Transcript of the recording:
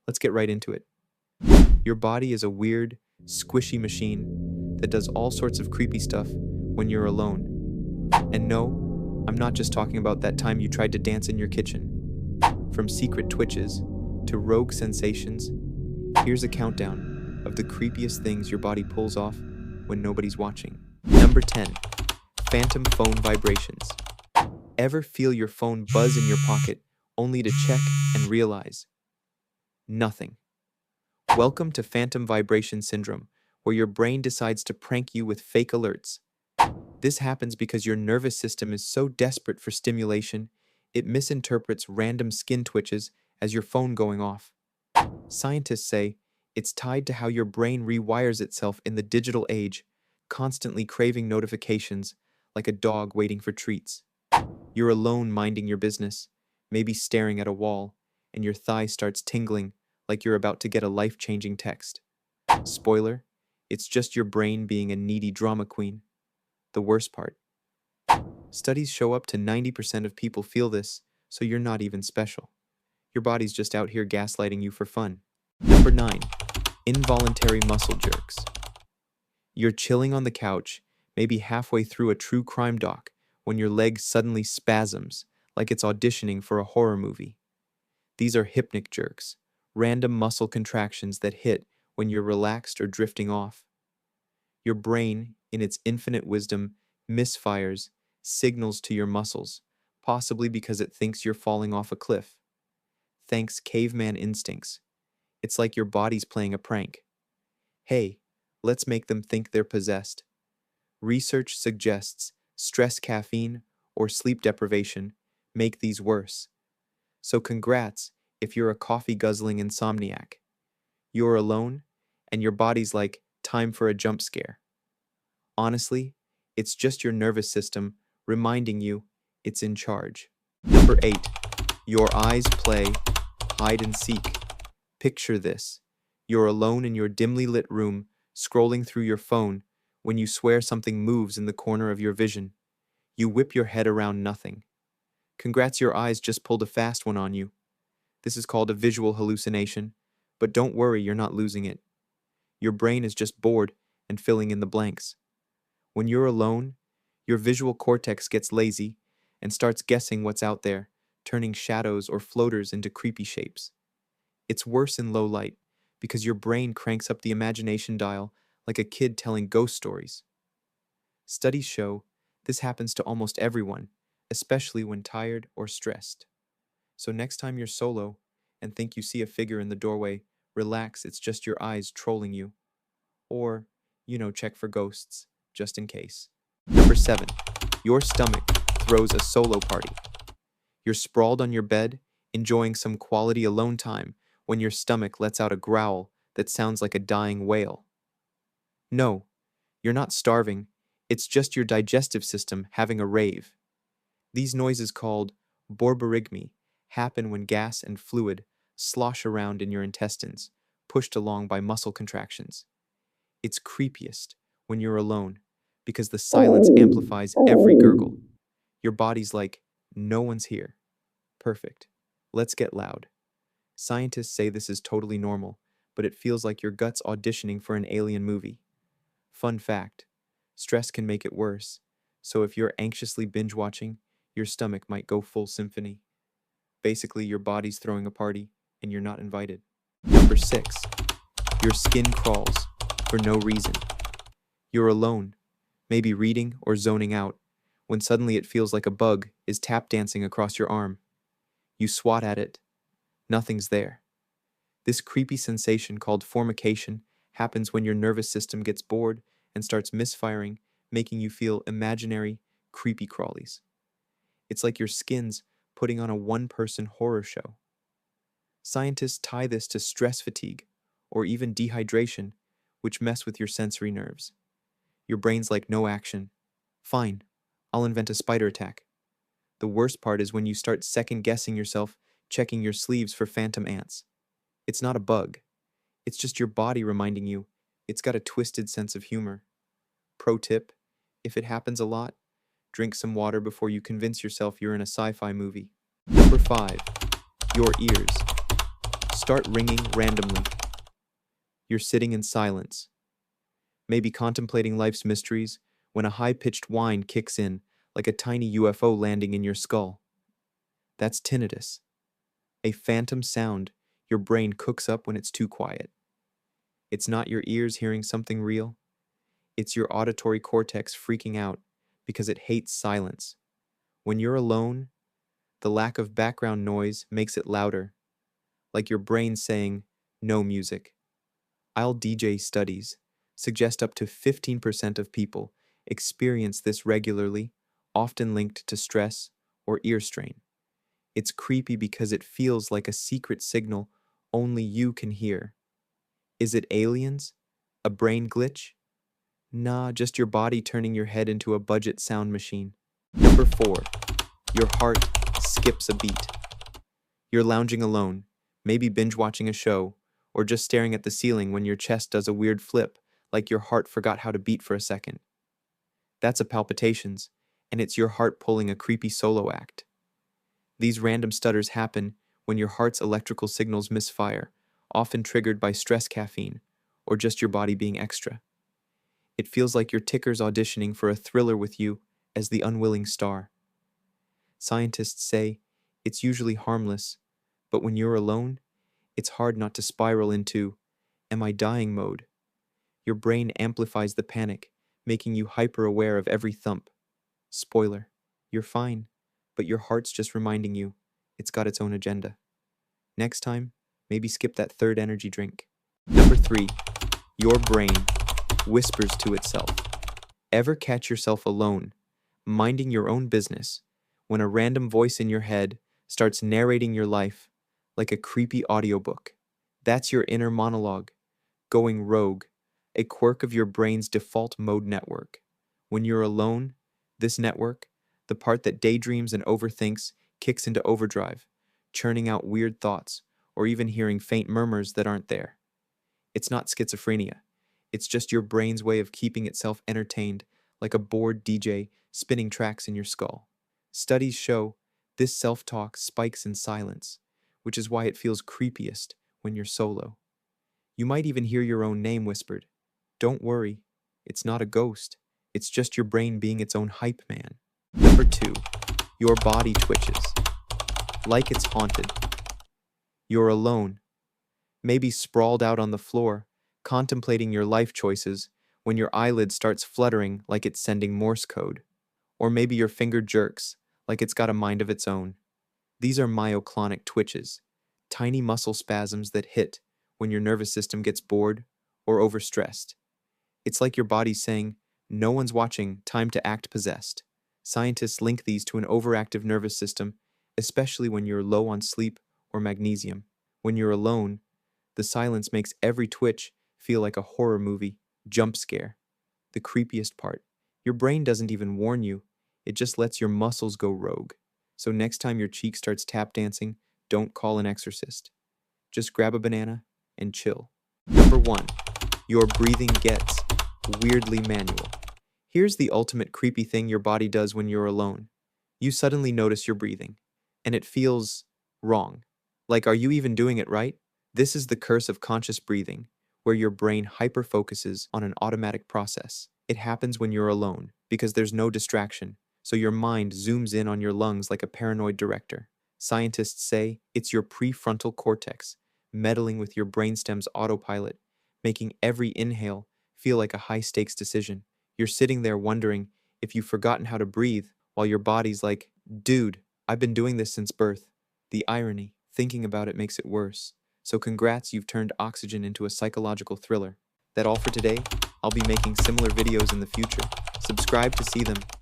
Let's get right into it. Your body is a weird, squishy machine that does all sorts of creepy stuff when you're alone. And no, I'm not just talking about that time you tried to dance in your kitchen. From secret twitches to rogue sensations, here's a countdown of the creepiest things your body pulls off when nobody's watching. Number 10. Phantom phone vibrations. Ever feel your phone buzz in your pocket only to check and realize nothing? Welcome to phantom vibration syndrome, where your brain decides to prank you with fake alerts. This happens because your nervous system is so desperate for stimulation, it misinterprets random skin twitches as your phone going off. Scientists say it's tied to how your brain rewires itself in the digital age, constantly craving notifications like a dog waiting for treats. You're alone minding your business, maybe staring at a wall, and your thigh starts tingling like you're about to get a life-changing text. Spoiler, it's just your brain being a needy drama queen. The worst part. Studies show up to 90% of people feel this, so you're not even special. Your body's just out here gaslighting you for fun. Number 9. Involuntary muscle jerks. You're chilling on the couch, maybe halfway through a true crime doc, when your leg suddenly spasms, like it's auditioning for a horror movie. These are hypnic jerks, random muscle contractions that hit when you're relaxed or drifting off. Your brain, in its infinite wisdom, misfires signals to your muscles, possibly because it thinks you're falling off a cliff. Thanks caveman instincts. It's like your body's playing a prank. Hey, let's make them think they're possessed. Research suggests stress, caffeine, or sleep deprivation make these worse. So congrats if you're a coffee-guzzling insomniac. You're alone, and your body's like, time for a jump scare. Honestly, it's just your nervous system reminding you it's in charge. Number 8. Your eyes play hide and seek. Picture this. You're alone in your dimly lit room, scrolling through your phone, when you swear something moves in the corner of your vision. You whip your head around nothing. Congrats, your eyes just pulled a fast one on you. This is called a visual hallucination, but don't worry, you're not losing it. Your brain is just bored and filling in the blanks. When you're alone, your visual cortex gets lazy and starts guessing what's out there, turning shadows or floaters into creepy shapes. It's worse in low light because your brain cranks up the imagination dial like a kid telling ghost stories. Studies show this happens to almost everyone, especially when tired or stressed. So next time you're solo and think you see a figure in the doorway, relax, it's just your eyes trolling you. Or, check for ghosts, just in case. Number 7. Your stomach throws a solo party. You're sprawled on your bed, enjoying some quality alone time, when your stomach lets out a growl that sounds like a dying whale. No, you're not starving. It's just your digestive system having a rave. These noises, called borborygmi, happen when gas and fluid slosh around in your intestines, pushed along by muscle contractions. It's creepiest when you're alone, because the silence amplifies every gurgle. Your body's like, no one's here. Perfect. Let's get loud. Scientists say this is totally normal, but it feels like your gut's auditioning for an alien movie. Fun fact, stress can make it worse, so if you're anxiously binge-watching, your stomach might go full symphony. Basically, your body's throwing a party, and you're not invited. Number 6. Your skin crawls for no reason. You're alone, maybe reading or zoning out, when suddenly it feels like a bug is tap dancing across your arm. You swat at it. Nothing's there. This creepy sensation called formication happens when your nervous system gets bored and starts misfiring, making you feel imaginary, creepy crawlies. It's like your skin's putting on a one-person horror show. Scientists tie this to stress fatigue, or even dehydration, which mess with your sensory nerves. Your brain's like, no action. Fine, I'll invent a spider attack. The worst part is when you start second-guessing yourself, checking your sleeves for phantom ants. It's not a bug. It's just your body reminding you it's got a twisted sense of humor. Pro tip, if it happens a lot, drink some water before you convince yourself you're in a sci-fi movie. Number 5. Your ears. start ringing randomly. You're sitting in silence, maybe contemplating life's mysteries, when a high-pitched whine kicks in, like a tiny UFO landing in your skull. That's tinnitus, a phantom sound your brain cooks up when it's too quiet. It's not your ears hearing something real. It's your auditory cortex freaking out because it hates silence. When you're alone, the lack of background noise makes it louder, like your brain saying, "No music." DJ studies suggest up to 15% of people experience this regularly, often linked to stress or ear strain. It's creepy because it feels like a secret signal only you can hear. Is it aliens? A brain glitch? Nah, just your body turning your head into a budget sound machine. Number 4. Your heart skips a beat. You're lounging alone, maybe binge watching a show, or just staring at the ceiling when your chest does a weird flip, like your heart forgot how to beat for a second. That's a palpitations, and it's your heart pulling a creepy solo act. These random stutters happen when your heart's electrical signals misfire, often triggered by stress caffeine, or just your body being extra. It feels like your ticker's auditioning for a thriller with you as the unwilling star. Scientists say it's usually harmless, but when you're alone, it's hard not to spiral into, "Am I dying?" mode. Your brain amplifies the panic, making you hyper-aware of every thump. Spoiler, you're fine, but your heart's just reminding you it's got its own agenda. Next time, maybe skip that third energy drink. Number 3, your brain whispers to itself. Ever catch yourself alone, minding your own business, when a random voice in your head starts narrating your life like a creepy audiobook? That's your inner monologue, going rogue, a quirk of your brain's default mode network. When you're alone, this network, the part that daydreams and overthinks, kicks into overdrive, churning out weird thoughts, or even hearing faint murmurs that aren't there. It's not schizophrenia. It's just your brain's way of keeping itself entertained, like a bored DJ spinning tracks in your skull. Studies show this self-talk spikes in silence, which is why it feels creepiest when you're solo. You might even hear your own name whispered. Don't worry, it's not a ghost. It's just your brain being its own hype man. Number 2, your body twitches, like it's haunted. You're alone, maybe sprawled out on the floor, contemplating your life choices, when your eyelid starts fluttering like it's sending Morse code. Or maybe your finger jerks, like it's got a mind of its own. These are myoclonic twitches, tiny muscle spasms that hit when your nervous system gets bored or overstressed. It's like your body's saying, "No one's watching, time to act possessed." Scientists link these to an overactive nervous system, especially when you're low on sleep or magnesium. When you're alone, the silence makes every twitch feel like a horror movie jump scare. The creepiest part, your brain doesn't even warn you, it just lets your muscles go rogue. So next time your cheek starts tap dancing, don't call an exorcist. Just grab a banana and chill. Number 1, your breathing gets weirdly manual. Here's the ultimate creepy thing your body does when you're alone. You suddenly notice your breathing, and it feels wrong. Like, are you even doing it right? This is the curse of conscious breathing, where your brain hyper-focuses on an automatic process. It happens when you're alone, because there's no distraction, so your mind zooms in on your lungs like a paranoid director. Scientists say it's your prefrontal cortex meddling with your brainstem's autopilot, making every inhale feel like a high-stakes decision. You're sitting there wondering if you've forgotten how to breathe, while your body's like, "Dude, I've been doing this since birth." The irony, thinking about it makes it worse. So congrats, you've turned oxygen into a psychological thriller. That's all for today. I'll be making similar videos in the future. Subscribe to see them.